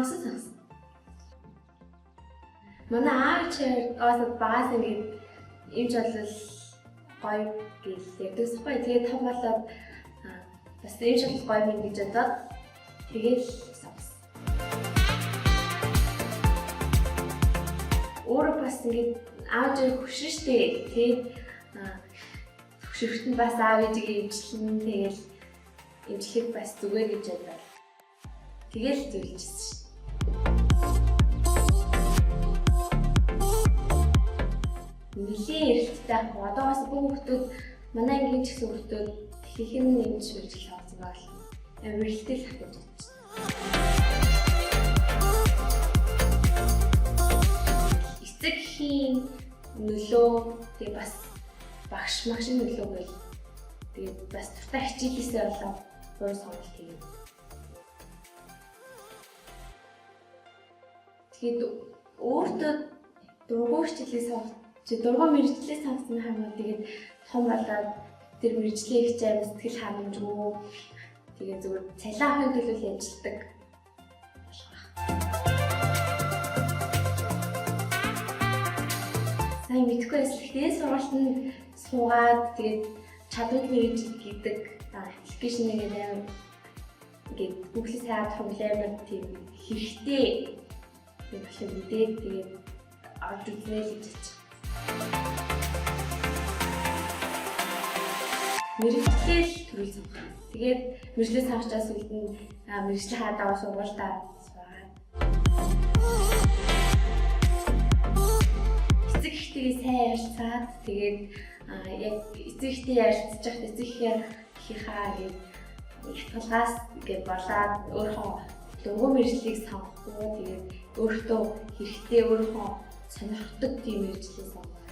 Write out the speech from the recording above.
Сонгосон. Манай аав чирээс багаас ингээд юмч болол гоё гэж ярьдагс гоё. Тэгээд том болоод бас юмч болол гоё юм гэж бодоод тэгээд сонгосон. Өөрөө бас ингээд аав чирээ хөшрөн штэ. Тэгээд хөшрөхтөнд бас аав ээжигээ имжлэн тэгээд имжлэх бас зүгээр гэж бодоод тэгэл зөвлөжсэн шин. Нилийн эрэлттэй одоо бас бүх хүмүүс манай ангийн ч гэсэн хүмүүс их юм нэмж шүржил авсан байна. Эрэлттэй л хатаж байна. Эцэгхийн нөлөө тэгээ бас багш магшин нөлөө гэл тэгээ бас туртаа хичээлээсээ болоо өөр сонголт хийв. Тэгээд өөртөө дургуй хичээлээ сонгох дургуй мэрэгчлээ сонгосон хамаа тэгээд том болоод тэр мэрэгчлээ хичээл сэтгэл хангамжгүй тэгээд зүгээр цалин авахын төлөө ажилладаг. Сайн мэдхгүй эсрэхтэй сургалтанд суугаад тэгээд чадвар мэрэгжил гэдэг аппликейшн нэгээд амар ингээд Google-с хаад проблемд тийм хэрэгтэй юм шиг мэдээд тэгээд орж үзнэ л гэж байна. Мэргэжлэл төрөл сонгох. Тэгээд мэргэжлээ сонгочаас үлд нь мэргэжлийн хаадаага сургуультаа суугаад. Эцэг эхтэйгээ сайн ярилцаад тэгээд яг эцэг эхтэй ярилцж байхад эцэг эхийнхаа гээд ятгалгаас гээд болоод өөрийнхөө дургуй мэргэжлийг сонгохгүй тэгээд өөртөө хэрэгтэй өөрийнхөө сонирхдаг тийм мэргэжлийг сонгох.